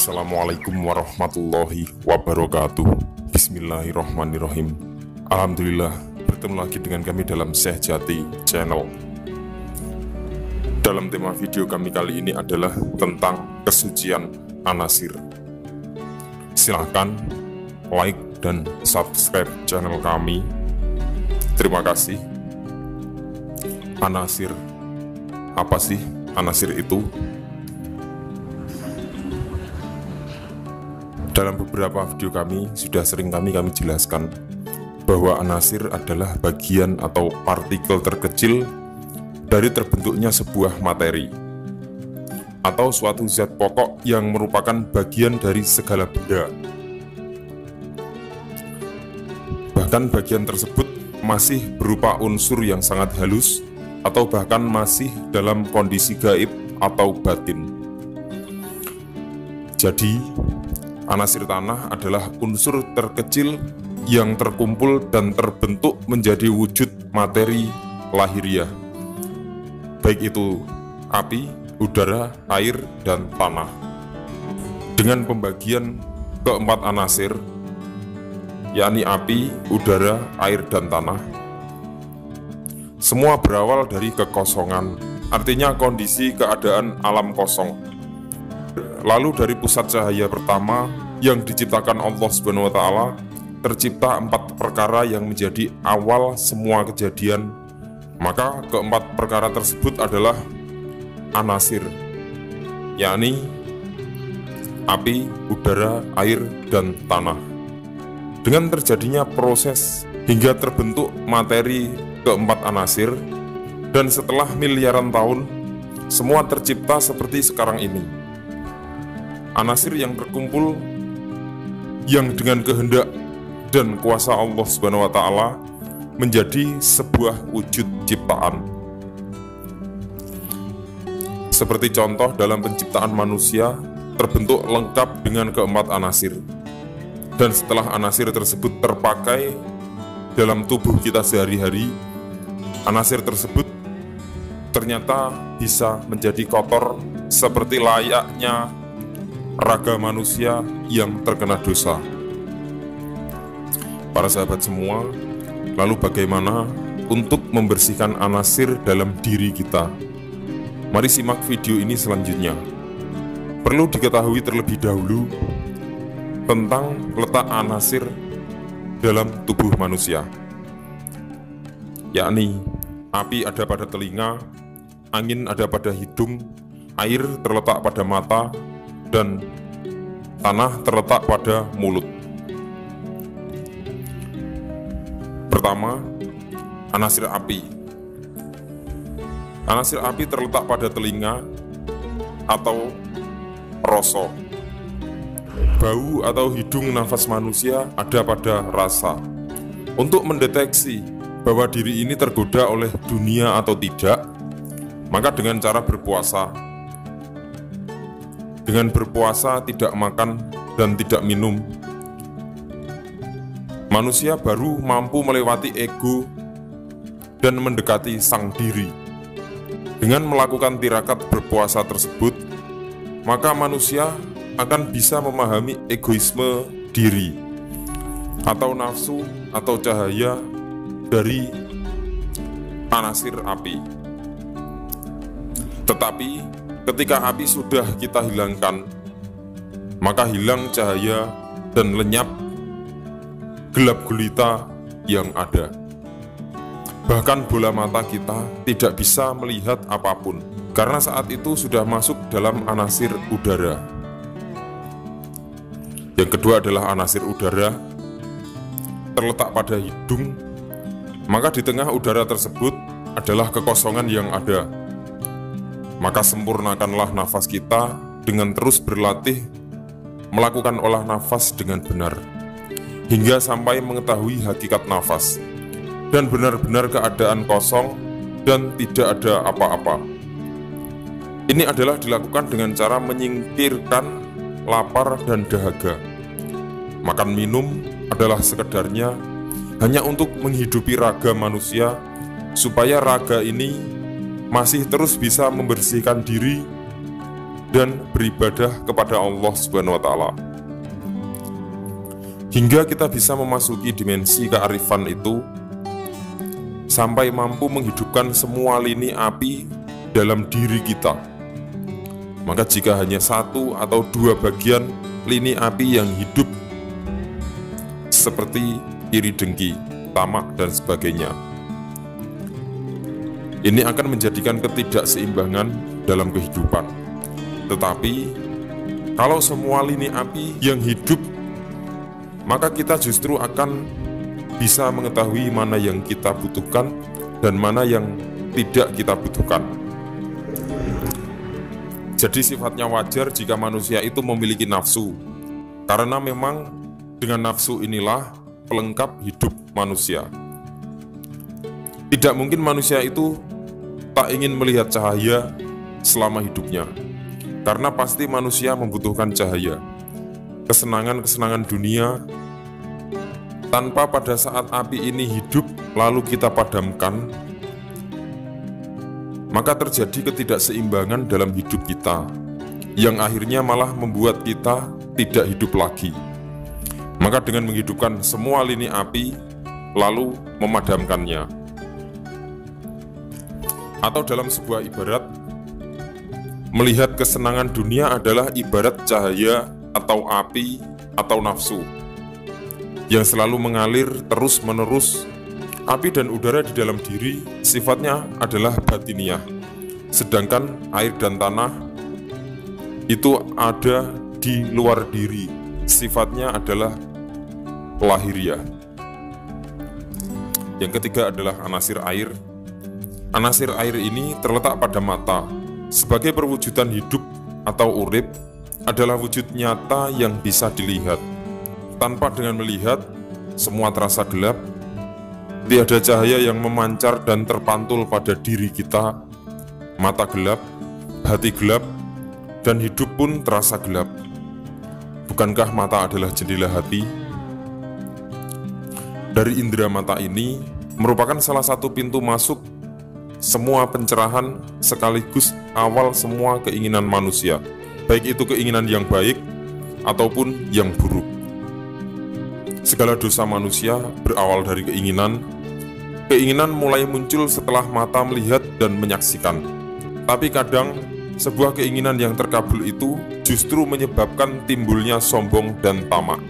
Assalamualaikum warahmatullahi wabarakatuh. Bismillahirrahmanirrahim. Alhamdulillah, bertemu lagi dengan kami dalam Syekh Jati Channel. Dalam tema video kami kali ini adalah tentang kesucian An-Nasir. Silahkan like dan subscribe channel kami. Terima kasih. An-Nasir, apa sih An-Nasir itu? Dalam beberapa video kami sudah sering kami jelaskan bahwa An-Nasir adalah bagian atau partikel terkecil dari terbentuknya sebuah materi atau suatu zat pokok yang merupakan bagian dari segala benda. Bahkan bagian tersebut masih berupa unsur yang sangat halus atau bahkan masih dalam kondisi gaib atau batin. Jadi, An-Nasir tanah adalah unsur terkecil yang terkumpul dan terbentuk menjadi wujud materi lahiriah, baik itu api, udara, air, dan tanah. Dengan pembagian keempat An-Nasir, yakni api, udara, air, dan tanah, semua berawal dari kekosongan, artinya kondisi keadaan alam kosong. Lalu dari pusat cahaya pertama yang diciptakan Allah Subhanahu wa Ta'ala, tercipta 4 perkara yang menjadi awal semua kejadian. Maka keempat perkara tersebut adalah An-Nasir, yakni api, udara, air, dan tanah. Dengan terjadinya proses hingga terbentuk materi keempat An-Nasir, dan setelah miliaran tahun, semua tercipta seperti sekarang ini. An-Nasir yang terkumpul, yang dengan kehendak dan kuasa Allah Subhanahu wa Ta'ala menjadi sebuah wujud ciptaan. Seperti contoh dalam penciptaan manusia terbentuk lengkap dengan keempat An-Nasir. Dan setelah An-Nasir tersebut terpakai dalam tubuh kita sehari-hari, An-Nasir tersebut ternyata bisa menjadi kotor seperti layaknya raga manusia yang terkena dosa. Para sahabat semua, lalu bagaimana untuk membersihkan An-Nasir dalam diri kita? Mari simak video ini selanjutnya. Perlu diketahui terlebih dahulu tentang letak An-Nasir dalam tubuh manusia, yakni api ada pada telinga, angin ada pada hidung, air terletak pada mata, dan tanah terletak pada mulut. Pertama, An-Nasir api. An-Nasir api terletak pada telinga atau rasa. Bau atau hidung nafas manusia ada pada rasa. Untuk mendeteksi bahwa diri ini tergoda oleh dunia atau tidak, maka dengan cara berpuasa. Dengan berpuasa, tidak makan dan tidak minum, manusia baru mampu melewati ego dan mendekati sang diri. Dengan melakukan tirakat berpuasa tersebut, maka manusia akan bisa memahami egoisme diri atau nafsu atau cahaya dari An-Nasir api. Tetapi ketika api sudah kita hilangkan, maka hilang cahaya dan lenyap gelap gulita yang ada. Bahkan bola mata kita tidak bisa melihat apapun, karena saat itu sudah masuk dalam An-Nasir udara. Yang kedua adalah An-Nasir udara, terletak pada hidung, maka di tengah udara tersebut adalah kekosongan yang ada. Maka sempurnakanlah nafas kita dengan terus berlatih melakukan olah nafas dengan benar, hingga sampai mengetahui hakikat nafas, dan benar-benar keadaan kosong dan tidak ada apa-apa. Ini adalah dilakukan dengan cara menyingkirkan lapar dan dahaga. Makan minum adalah sekedarnya hanya untuk menghidupi raga manusia, supaya raga ini masih terus bisa membersihkan diri dan beribadah kepada Allah Subhanahu wa Ta'ala. Hingga kita bisa memasuki dimensi kearifan itu sampai mampu menghidupkan semua lini api dalam diri kita. Maka jika hanya satu atau dua bagian lini api yang hidup seperti iri dengki, tamak, dan sebagainya, ini akan menjadikan ketidakseimbangan dalam kehidupan. Tetapi kalau semua lini api yang hidup, maka kita justru akan bisa mengetahui mana yang kita butuhkan dan mana yang tidak kita butuhkan. Jadi sifatnya wajar jika manusia itu memiliki nafsu, karena memang dengan nafsu inilah pelengkap hidup manusia. Tidak mungkin manusia itu tak ingin melihat cahaya selama hidupnya, karena pasti manusia membutuhkan cahaya. Kesenangan-kesenangan dunia, tanpa pada saat api ini hidup lalu kita padamkan, maka terjadi ketidakseimbangan dalam hidup kita, yang akhirnya malah membuat kita tidak hidup lagi. Maka dengan menghidupkan semua lini api, lalu memadamkannya. Atau dalam sebuah ibarat, melihat kesenangan dunia adalah ibarat cahaya atau api atau nafsu yang selalu mengalir terus-menerus. Api dan udara di dalam diri sifatnya adalah batiniah, sedangkan air dan tanah itu ada di luar diri, sifatnya adalah lahiriah. Yang ketiga adalah anasir air. Anasir air ini terletak pada mata. Sebagai perwujudan hidup atau urip, adalah wujud nyata yang bisa dilihat. Tanpa dengan melihat, semua terasa gelap. Tiada cahaya yang memancar dan terpantul pada diri kita. Mata gelap, hati gelap, dan hidup pun terasa gelap. Bukankah mata adalah jendela hati? Dari indera mata ini merupakan salah satu pintu masuk semua pencerahan sekaligus awal semua keinginan manusia, baik itu keinginan yang baik ataupun yang buruk. Segala dosa manusia berawal dari keinginan. Keinginan mulai muncul setelah mata melihat dan menyaksikan. Tapi kadang sebuah keinginan yang terkabul itu justru menyebabkan timbulnya sombong dan tamak.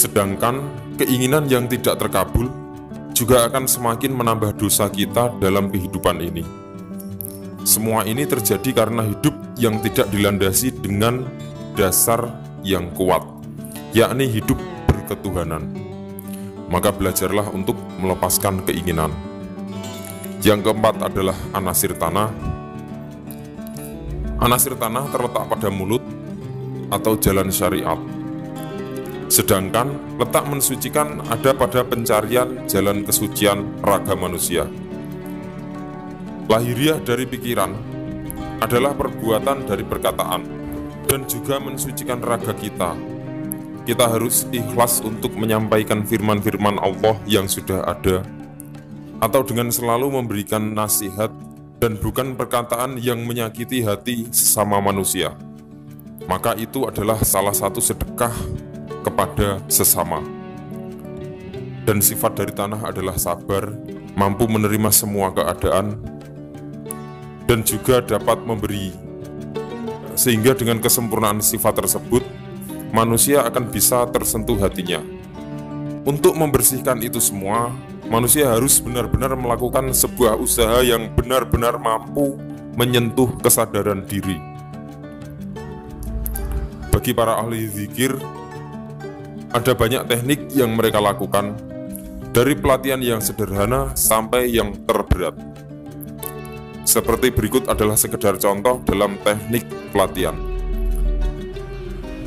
Sedangkan keinginan yang tidak terkabul juga akan semakin menambah dosa kita dalam kehidupan ini. Semua ini terjadi karena hidup yang tidak dilandasi dengan dasar yang kuat, yakni hidup berketuhanan. Maka belajarlah untuk melepaskan keinginan. Yang keempat adalah anasir tanah. Anasir tanah terletak pada mulut atau jalan syariat. Sedangkan letak mensucikan ada pada pencarian jalan kesucian raga manusia. Lahiriah dari pikiran adalah perbuatan dari perkataan dan juga mensucikan raga kita. Kita harus ikhlas untuk menyampaikan firman-firman Allah yang sudah ada, atau dengan selalu memberikan nasihat dan bukan perkataan yang menyakiti hati sesama manusia. Maka itu adalah salah satu sedekah kepada sesama. Dan sifat dari tanah adalah sabar, mampu menerima semua keadaan, dan juga dapat memberi. Sehingga dengan kesempurnaan sifat tersebut, manusia akan bisa tersentuh hatinya. Untuk membersihkan itu semua, manusia harus benar-benar melakukan sebuah usaha yang benar-benar mampu menyentuh kesadaran diri. Bagi para ahli zikir, ada banyak teknik yang mereka lakukan, dari pelatihan yang sederhana sampai yang terberat. Seperti berikut adalah sekedar contoh dalam teknik pelatihan.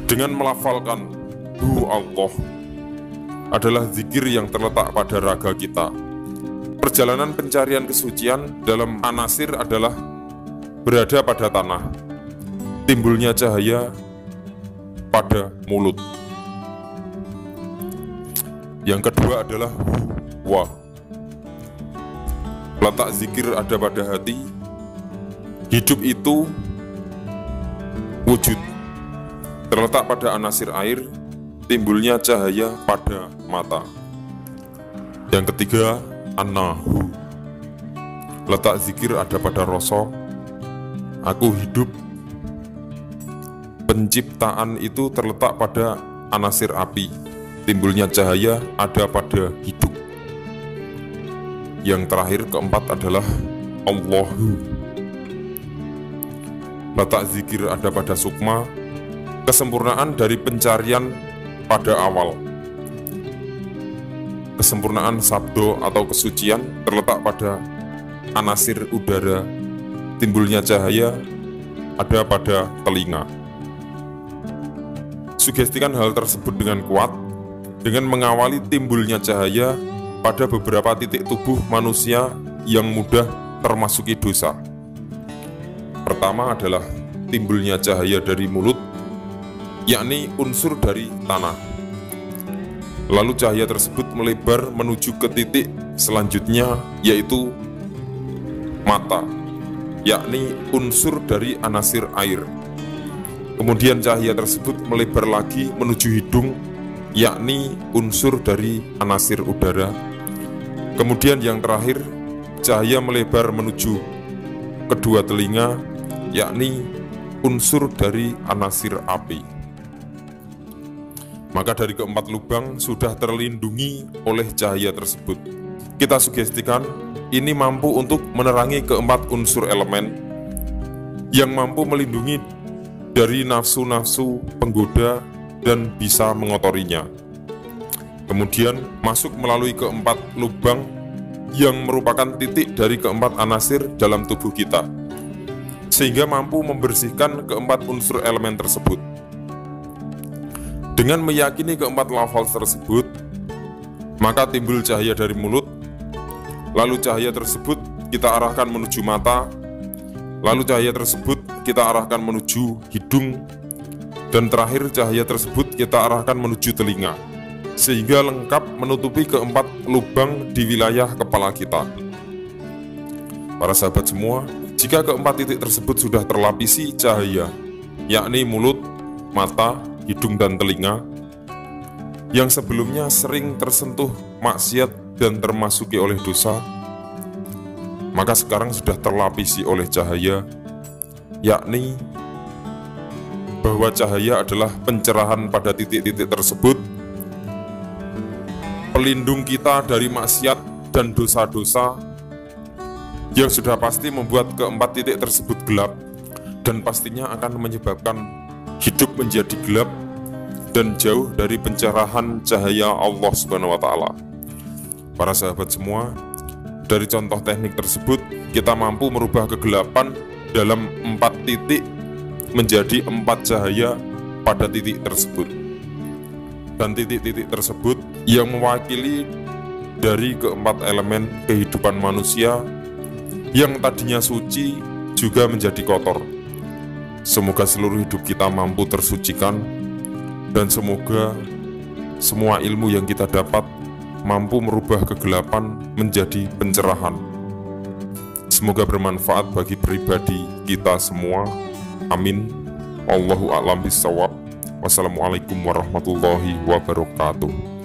Dengan melafalkan Hu Allah adalah zikir yang terletak pada raga kita. Perjalanan pencarian kesucian dalam anasir adalah berada pada tanah. Timbulnya cahaya pada mulut. Yang kedua adalah Wa. Letak zikir ada pada hati. Hidup itu wujud, terletak pada anasir air, timbulnya cahaya pada mata. Yang ketiga, an-nahu, letak zikir ada pada rasa, aku hidup. Penciptaan itu terletak pada anasir api, timbulnya cahaya ada pada hidup. Yang terakhir, keempat adalah Allahu, letak zikir ada pada sukma, kesempurnaan dari pencarian pada awal. Kesempurnaan sabdo atau kesucian terletak pada anasir udara, timbulnya cahaya ada pada telinga. Sugestikan hal tersebut dengan kuat, dengan mengawali timbulnya cahaya pada beberapa titik tubuh manusia yang mudah termasuki dosa. Pertama adalah timbulnya cahaya dari mulut, yakni unsur dari tanah. Lalu cahaya tersebut melebar menuju ke titik selanjutnya, yaitu mata, yakni unsur dari anasir air. Kemudian cahaya tersebut melebar lagi menuju hidung, yakni unsur dari anasir udara. Kemudian yang terakhir, cahaya melebar menuju kedua telinga, yakni unsur dari anasir api. Maka dari keempat lubang sudah terlindungi oleh cahaya tersebut. Kita sugestikan ini mampu untuk menerangi keempat unsur elemen yang mampu melindungi dari nafsu-nafsu penggoda dan bisa mengotorinya. Kemudian masuk melalui keempat lubang yang merupakan titik dari keempat anasir dalam tubuh kita, sehingga mampu membersihkan keempat unsur elemen tersebut. Dengan meyakini keempat lafaz tersebut, maka timbul cahaya dari mulut, lalu cahaya tersebut kita arahkan menuju mata, lalu cahaya tersebut kita arahkan menuju hidung, dan terakhir cahaya tersebut kita arahkan menuju telinga, sehingga lengkap menutupi keempat lubang di wilayah kepala kita. Para sahabat semua, jika keempat titik tersebut sudah terlapisi cahaya, yakni mulut, mata, hidung, dan telinga, yang sebelumnya sering tersentuh maksiat dan termasuki oleh dosa, maka sekarang sudah terlapisi oleh cahaya, yakni bahwa cahaya adalah pencerahan pada titik-titik tersebut, pelindung kita dari maksiat dan dosa-dosa yang sudah pasti membuat keempat titik tersebut gelap, dan pastinya akan menyebabkan hidup menjadi gelap dan jauh dari pencerahan cahaya Allah Subhanahu wa Ta'ala. Para sahabat semua, dari contoh teknik tersebut, kita mampu merubah kegelapan dalam 4 titik menjadi 4 cahaya pada titik tersebut. Dan titik-titik tersebut yang mewakili dari keempat elemen kehidupan manusia yang tadinya suci juga menjadi kotor. Semoga seluruh hidup kita mampu tersucikan, dan semoga semua ilmu yang kita dapat mampu merubah kegelapan menjadi pencerahan. Semoga bermanfaat bagi pribadi kita semua. Amin. Wallahu a'lam bishawab. Wassalamualaikum warahmatullahi wabarakatuh.